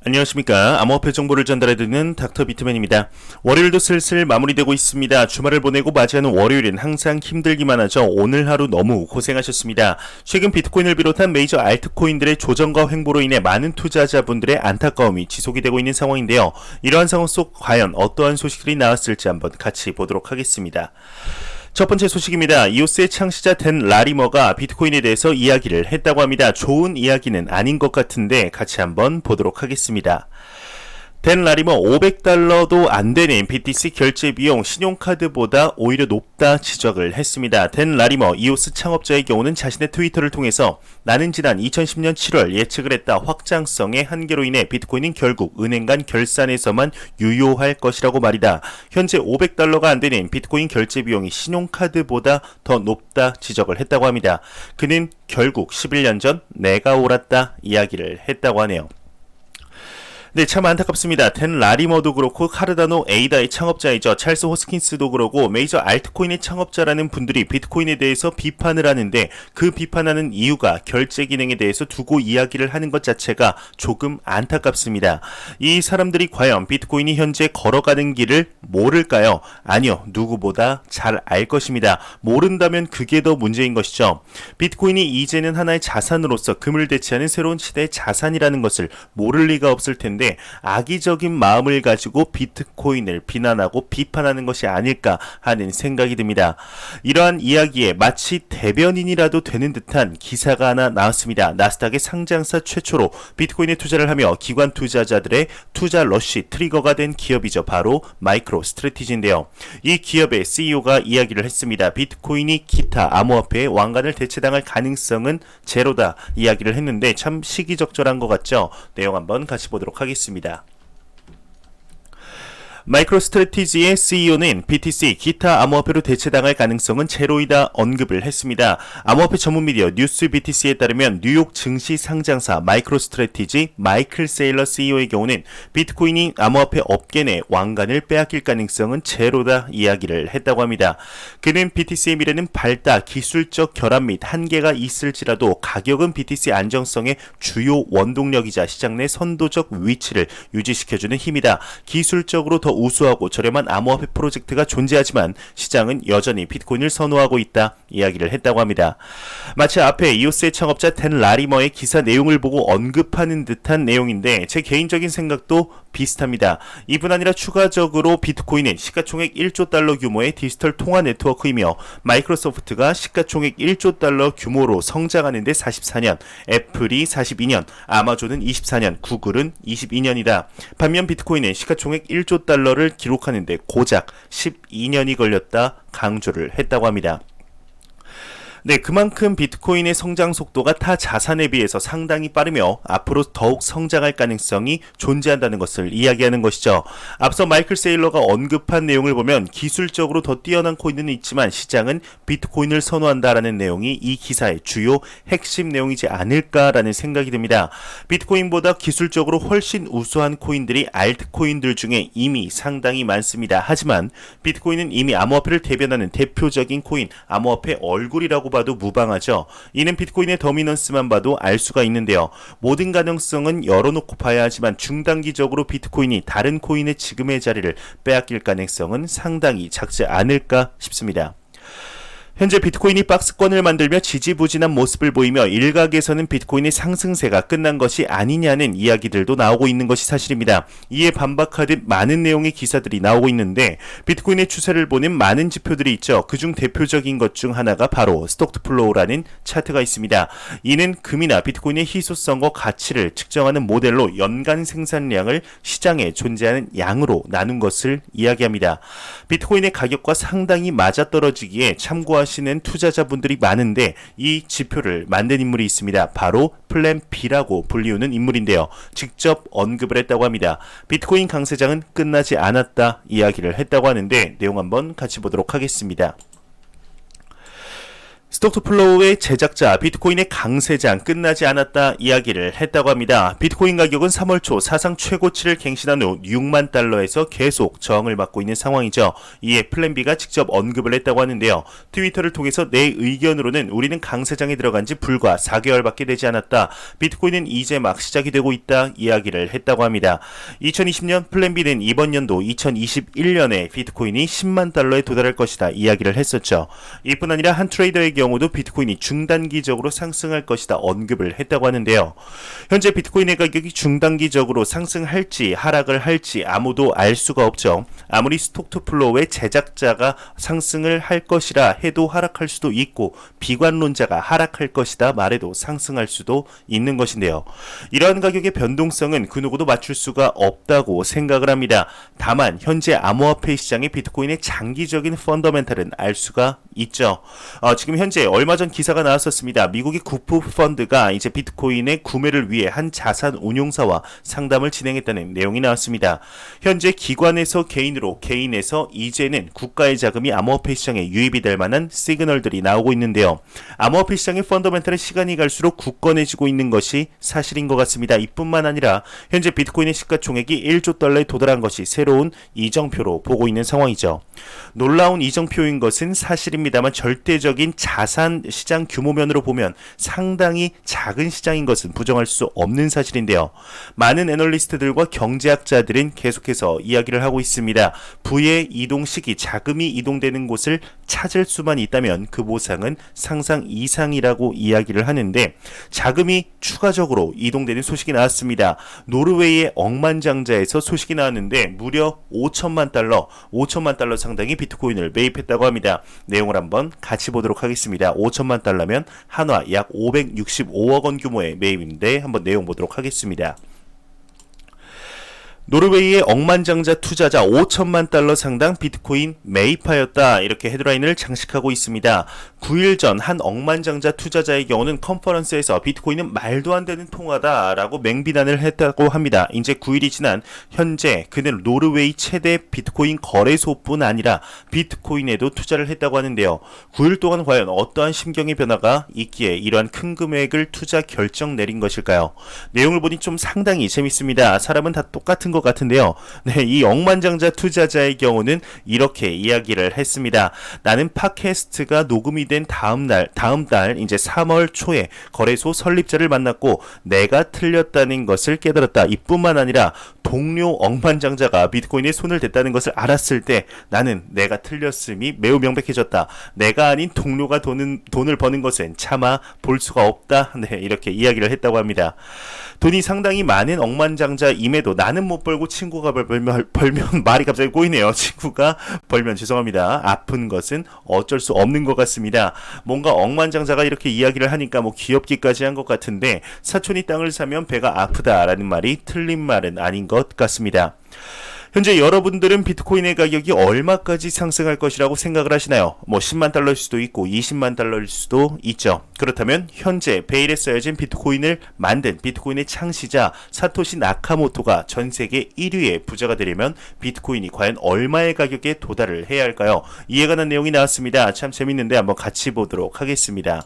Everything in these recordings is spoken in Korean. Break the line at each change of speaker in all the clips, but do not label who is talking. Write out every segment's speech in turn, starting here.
안녕하십니까. 암호화폐 정보를 전달해드리는 닥터 비트맨입니다. 월요일도 슬슬 마무리되고 있습니다. 주말을 보내고 맞이하는 월요일은 항상 힘들기만 하죠. 오늘 하루 너무 고생하셨습니다. 최근 비트코인을 비롯한 메이저 알트코인들의 조정과 횡보로 인해 많은 투자자분들의 안타까움이 지속이 되고 있는 상황인데요. 이러한 상황 속 과연 어떠한 소식들이 나왔을지 한번 같이 보도록 하겠습니다. 첫 번째 소식입니다. 이오스의 창시자 댄 라리머가 비트코인에 대해서 이야기를 했다고 합니다. 좋은 이야기는 아닌 것 같은데 같이 한번 보도록 하겠습니다. 댄 라리머 $500도 안 되는 BTC 결제 비용 신용카드보다 오히려 높다 지적을 했습니다. 댄 라리머 이오스 창업자의 경우는 자신의 트위터를 통해서 나는 지난 2010년 7월 예측을 했다. 확장성의 한계로 인해 비트코인은 결국 은행 간 결산에서만 유효할 것이라고 말이다. 현재 $500가 안 되는 비트코인 결제 비용이 신용카드보다 더 높다 지적을 했다고 합니다. 그는 결국 11년 전 내가 옳았다 이야기를 했다고 하네요. 네, 참 안타깝습니다. 댄 라리머도 그렇고 카르다노 에이다의 창업자이죠. 찰스 호스킨스도 그러고 메이저 알트코인의 창업자라는 분들이 비트코인에 대해서 비판을 하는데 그 비판하는 이유가 결제 기능에 대해서 두고 이야기를 하는 것 자체가 조금 안타깝습니다. 이 사람들이 과연 비트코인이 현재 걸어가는 길을 모를까요? 아니요, 누구보다 잘 알 것입니다. 모른다면 그게 더 문제인 것이죠. 비트코인이 이제는 하나의 자산으로서 금을 대체하는 새로운 시대의 자산이라는 것을 모를 리가 없을 텐데 악의적인 마음을 가지고 비트코인을 비난하고 비판하는 것이 아닐까 하는 생각이 듭니다. 이러한 이야기에 마치 대변인이라도 되는 듯한 기사가 하나 나왔습니다. 나스닥의 상장사 최초로 비트코인에 투자를 하며 기관 투자자들의 투자 러쉬 트리거가 된 기업이죠. 바로 마이크로 스트래티지인데요. 이 기업의 CEO가 이야기를 했습니다. 비트코인이 기타 암호화폐의 왕관을 대체당할 가능성은 제로다 이야기를 했는데 참 시기적절한 것 같죠. 내용 한번 같이 보도록 하겠습니다. 마이크로 스트래티지의 CEO는 BTC 기타 암호화폐로 대체당할 가능성은 제로이다 언급을 했습니다. 암호화폐 전문 미디어 뉴스 BTC에 따르면 뉴욕 증시 상장사 마이크로 스트래티지 마이클 세일러 CEO의 경우는 비트코인이 암호화폐 업계 내 왕관을 빼앗길 가능성은 제로다 이야기를 했다고 합니다. 그는 BTC의 미래는 밝다, 기술적 결함 및 한계가 있을지라도 가격은 BTC 안정성의 주요 원동력이자 시장 내 선도적 위치를 유지시켜주는 힘이다. 기술적으로 더 우수하고 저렴한 암호화폐 프로젝트가 존재하지만 시장은 여전히 비트코인을 선호하고 있다 이야기를 했다고 합니다. 마치 앞에 이오스의 창업자 댄 라리머의 기사 내용을 보고 언급하는 듯한 내용인데 제 개인적인 생각도 비슷합니다. 이뿐 아니라 추가적으로 비트코인은 시가총액 1조 달러 규모의 디지털 통화 네트워크이며 마이크로소프트가 시가총액 1조 달러 규모로 성장하는 데 44년, 애플이 42년, 아마존은 24년, 구글은 22년이다. 반면 비트코인은 시가총액 1조 달러를 기록하는데 고작 12년이 걸렸다 강조를 했다고 합니다. 네, 그만큼 비트코인의 성장 속도가 타 자산에 비해서 상당히 빠르며 앞으로 더욱 성장할 가능성이 존재한다는 것을 이야기하는 것이죠. 앞서 마이클 세일러가 언급한 내용을 보면 기술적으로 더 뛰어난 코인은 있지만 시장은 비트코인을 선호한다라는 내용이 이 기사의 주요 핵심 내용이지 않을까라는 생각이 듭니다. 비트코인보다 기술적으로 훨씬 우수한 코인들이 알트코인들 중에 이미 상당히 많습니다. 하지만 비트코인은 이미 암호화폐를 대변하는 대표적인 코인, 암호화폐 얼굴이라고 봐도 무방하죠. 이는 비트코인의 더미넌스만 봐도 알 수가 있는데요. 모든 가능성은 열어놓고 봐야 하지만 중단기적으로 비트코인이 다른 코인의 지금의 자리를 빼앗길 가능성은 상당히 작지 않을까 싶습니다. 현재 비트코인이 박스권을 만들며 지지부진한 모습을 보이며 일각에서는 비트코인의 상승세가 끝난 것이 아니냐는 이야기들도 나오고 있는 것이 사실입니다. 이에 반박하듯 많은 내용의 기사들이 나오고 있는데 비트코인의 추세를 보는 많은 지표들이 있죠. 그중 대표적인 것 중 하나가 바로 스톡드 플로우라는 차트가 있습니다. 이는 금이나 비트코인의 희소성과 가치를 측정하는 모델로 연간 생산량을 시장에 존재하는 양으로 나눈 것을 이야기합니다. 비트코인의 가격과 상당히 맞아떨어지기에 참고하시는 투자자분들이 많은데 이 지표를 만든 인물이 있습니다. 바로 플랜 B라고 불리우는 인물인데요. 직접 언급을 했다고 합니다. 비트코인 강세장은 끝나지 않았다 이야기를 했다고 하는데 내용 한번 같이 보도록 하겠습니다. 스톡투플로우의 제작자 비트코인의 강세장 끝나지 않았다 이야기를 했다고 합니다. 비트코인 가격은 3월 초 사상 최고치를 갱신한 후 6만 달러에서 계속 저항을 받고 있는 상황이죠. 이에 플랜B가 직접 언급을 했다고 하는데요. 트위터를 통해서 내 의견으로는 우리는 강세장에 들어간 지 불과 4개월밖에 되지 않았다. 비트코인은 이제 막 시작이 되고 있다 이야기를 했다고 합니다. 2020년 플랜B는 이번 연도 2021년에 비트코인이 10만 달러에 도달할 것이다 이야기를 했었죠. 이뿐 아니라 한 트레이더에게 경우도 비트코인이 중단기적으로 상승할 것이다 언급을 했다고 하는데요. 현재 비트코인의 가격이 중단기적으로 상승할지 하락을 할지 아무도 알 수가 없죠. 아무리 스톡투플로우의 제작자가 상승을 할 것이라 해도 하락할 수도 있고 비관론자가 하락할 것이다 말해도 상승할 수도 있는 것인데요. 이러한 가격의 변동성은 그 누구도 맞출 수가 없다고 생각을 합니다. 다만 현재 암호화폐 시장의 비트코인의 장기적인 펀더멘탈은 알 수가 있죠. 지금 현재 얼마 전 기사가 나왔었습니다. 미국의 구프 펀드가 이제 비트코인의 구매를 위해 한 자산 운용사와 상담을 진행했다는 내용이 나왔습니다. 현재 기관에서 개인으로, 개인에서 이제는 국가의 자금이 암호화폐 시장에 유입이 될 만한 시그널들이 나오고 있는데요. 암호화폐 시장의 펀더멘탈은 시간이 갈수록 굳건해지고 있는 것이 사실인 것 같습니다. 이뿐만 아니라 현재 비트코인의 시가총액이 1조 달러에 도달한 것이 새로운 이정표로 보고 있는 상황이죠. 놀라운 이정표인 것은 사실입니다만 절대적인 자산 시장 규모면으로 보면 상당히 작은 시장인 것은 부정할 수 없는 사실인데요. 많은 애널리스트들과 경제학자들은 계속해서 이야기를 하고 있습니다. 부의 이동 시기, 자금이 이동되는 곳을 찾을 수만 있다면 그 보상은 상상 이상이라고 이야기를 하는데 자금이 추가적으로 이동되는 소식이 나왔습니다. 노르웨이의 억만장자에서 소식이 나왔는데 무려 5천만 달러 상당의 비트코인을 매입했다고 합니다. 내용을 한번 같이 보도록 하겠습니다. 5천만 달러면 한화 약 565억 원 규모의 매입인데 한번 내용 보도록 하겠습니다. 노르웨이의 억만장자 투자자 5천만 달러 상당 비트코인 매입하였다. 이렇게 헤드라인을 장식하고 있습니다. 9일 전 한 억만장자 투자자의 경우는 컨퍼런스에서 비트코인은 말도 안 되는 통화다라고 맹비난을 했다고 합니다. 이제 9일이 지난 현재 그는 노르웨이 최대 비트코인 거래소뿐 아니라 비트코인에도 투자를 했다고 하는데요. 9일 동안 과연 어떠한 심경의 변화가 있기에 이러한 큰 금액을 투자 결정 내린 것일까요? 내용을 보니 좀 상당히 재밌습니다. 사람은 다 똑같은 것 같은데요. 네, 이 억만장자 투자자의 경우는 이렇게 이야기를 했습니다. 나는 팟캐스트가 녹음이 된 다음 달 이제 3월 초에 거래소 설립자를 만났고 내가 틀렸다는 것을 깨달았다. 이뿐만 아니라 동료 억만장자가 비트코인에 손을 댔다는 것을 알았을 때 나는 내가 틀렸음이 매우 명백해졌다. 내가 아닌 동료가 돈을 버는 것은 차마 볼 수가 없다. 네, 이렇게 이야기를 했다고 합니다. 돈이 상당히 많은 억만장자임에도 나는 못 벌고 친구가 벌면 말이 갑자기 꼬이네요. 친구가 벌면 죄송합니다. 아픈 것은 어쩔 수 없는 것 같습니다. 뭔가 억만장자가 이렇게 이야기를 하니까 뭐 귀엽기까지 한 것 같은데 사촌이 땅을 사면 배가 아프다라는 말이 틀린 말은 아닌 것 같습니다. 현재 여러분들은 비트코인의 가격이 얼마까지 상승할 것이라고 생각을 하시나요? 뭐 10만 달러일 수도 있고 20만 달러일 수도 있죠. 그렇다면 현재 베일에 쌓여진 비트코인을 만든 비트코인의 창시자 사토시 나카모토가 전 세계 1위의 부자가 되려면 비트코인이 과연 얼마의 가격에 도달을 해야 할까요? 이에 관한 내용이 나왔습니다. 참 재밌는데 한번 같이 보도록 하겠습니다.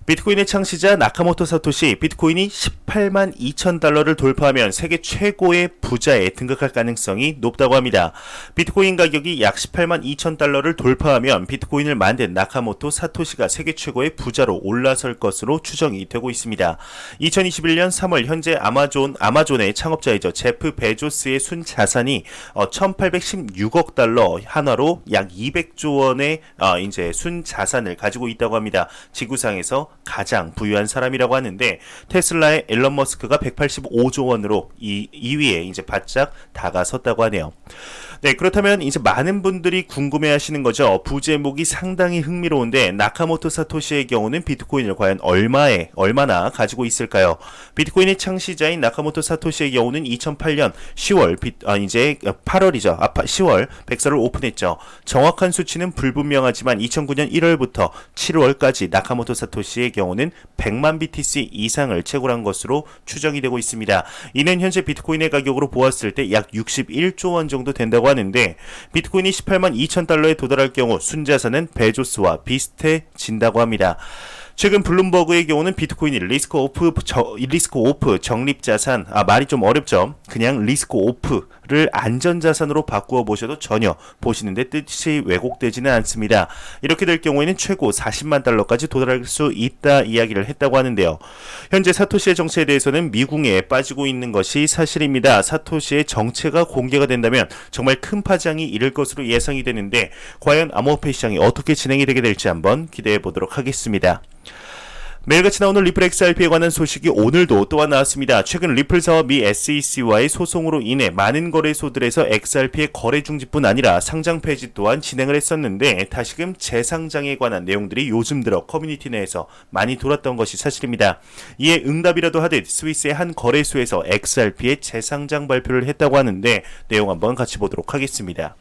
비트코인의 창시자 나카모토 사토시, 비트코인이 18만 2천 달러를 돌파하면 세계 최고의 부자에 등극할 가능성이 높다고 합니다. 비트코인 가격이 약 18만 2천 달러를 돌파하면 비트코인을 만든 나카모토 사토시가 세계 최고의 부자로 올라설 것으로 추정이 되고 있습니다. 2021년 3월 현재 아마존의 창업자이죠. 제프 베조스의 순 자산이 1816억 달러, 한화로 약 200조 원의 이제 순 자산을 가지고 있다고 합니다. 지구상에서 가장 부유한 사람이라고 하는데 테슬라의 앨런 머스크가 185조 원으로 2위에 이제 바짝 다가섰다고 하네요. 네, 그렇다면 이제 많은 분들이 궁금해하시는 거죠. 부제목이 상당히 흥미로운데 나카모토 사토시의 경우는 비트코인을 과연 얼마나 가지고 있을까요? 비트코인의 창시자인 나카모토 사토시의 경우는 2008년 10월 이제 8월이죠. 10월 백서를 오픈했죠. 정확한 수치는 불분명하지만 2009년 1월부터 7월까지 나카모토 사토시의 BTC의 경우는 100만 BTC 이상을 채굴한 것으로 추정이 되고 있습니다. 이는 현재 비트코인의 가격으로 보았을 때 약 61조 원 정도 된다고 하는데 비트코인이 18만 2천 달러에 도달할 경우 순자산은 베조스와 비슷해진다고 합니다. 최근 블룸버그의 경우는 비트코인이 리스크 오프 적립자산, 말이 좀 어렵죠. 그냥 리스크 오프를 안전자산으로 바꾸어 보셔도 전혀 보시는데 뜻이 왜곡되지는 않습니다. 이렇게 될 경우에는 최고 40만 달러까지 도달할 수 있다 이야기를 했다고 하는데요. 현재 사토시의 정체에 대해서는 미궁에 빠지고 있는 것이 사실입니다. 사토시의 정체가 공개가 된다면 정말 큰 파장이 일을 것으로 예상이 되는데 과연 암호화폐 시장이 어떻게 진행이 되게 될지 한번 기대해 보도록 하겠습니다. 매일같이 나오는 리플 XRP에 관한 소식이 오늘도 또한 나왔습니다. 최근 리플사와 미 SEC와의 소송으로 인해 많은 거래소들에서 XRP의 거래 중지뿐 아니라 상장 폐지 또한 진행을 했었는데 다시금 재상장에 관한 내용들이 요즘 들어 커뮤니티 내에서 많이 돌았던 것이 사실입니다. 이에 응답이라도 하듯 스위스의 한 거래소에서 XRP의 재상장 발표를 했다고 하는데 내용 한번 같이 보도록 하겠습니다.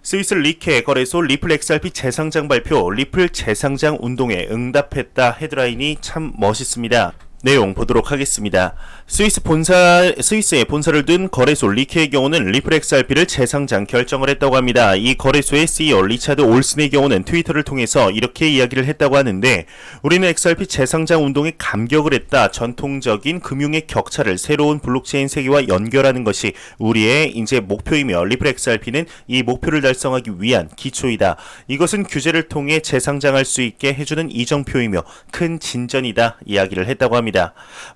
스위스 리케 거래소 리플 XRP 재상장 발표, 리플 재상장 운동에 응답했다 헤드라인이 참 멋있습니다. 내용 보도록 하겠습니다. 스위스에 본사를 둔 거래소 리케의 경우는 리플 XRP를 재상장 결정을 했다고 합니다. 이 거래소의 CEO 리차드 올슨의 경우는 트위터를 통해서 이렇게 이야기를 했다고 하는데 우리는 XRP 재상장 운동에 감격을 했다. 전통적인 금융의 격차를 새로운 블록체인 세계와 연결하는 것이 우리의 이제 목표이며 리플 XRP는 이 목표를 달성하기 위한 기초이다. 이것은 규제를 통해 재상장할 수 있게 해주는 이정표이며 큰 진전이다. 이야기를 했다고 합니다.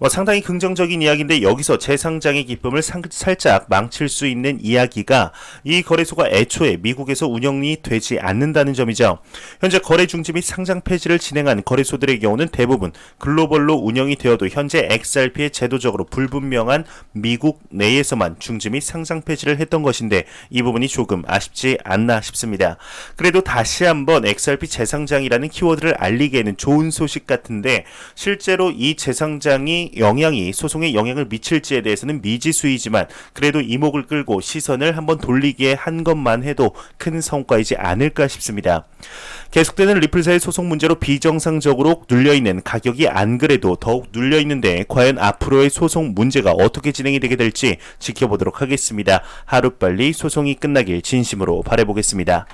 상당히 긍정적인 이야기인데 여기서 재상장의 기쁨을 살짝 망칠 수 있는 이야기가 이 거래소가 애초에 미국에서 운영이 되지 않는다는 점이죠. 현재 거래 중지 및 상장 폐지를 진행한 거래소들의 경우는 대부분 글로벌로 운영이 되어도 현재 XRP에 제도적으로 불분명한 미국 내에서만 중지 및 상장 폐지를 했던 것인데 이 부분이 조금 아쉽지 않나 싶습니다. 그래도 다시 한번 XRP 재상장이라는 키워드를 알리기에는 좋은 소식 같은데 실제로 이 재상장이 소송에 영향을 미칠지에 대해서는 미지수이지만 그래도 이목을 끌고 시선을 한번 돌리게 한 것만 해도 큰 성과이지 않을까 싶습니다. 계속되는 리플사의 소송 문제로 비정상적으로 눌려있는 가격이 안 그래도 더욱 눌려있는데 과연 앞으로의 소송 문제가 어떻게 진행이 되게 될지 지켜보도록 하겠습니다. 하루빨리 소송이 끝나길 진심으로 바라보겠습니다.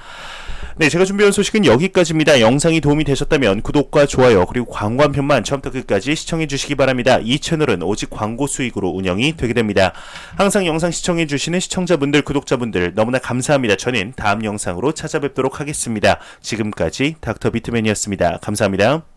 네, 제가 준비한 소식은 여기까지입니다. 영상이 도움이 되셨다면 구독과 좋아요 그리고 광고 한 편만 처음부터 끝까지 시청해 주시기 바랍니다. 이 채널은 오직 광고 수익으로 운영이 되게 됩니다. 항상 영상 시청해 주시는 시청자분들, 구독자분들 너무나 감사합니다. 저는 다음 영상으로 찾아뵙도록 하겠습니다. 지금까지 닥터 비트맨이었습니다. 감사합니다.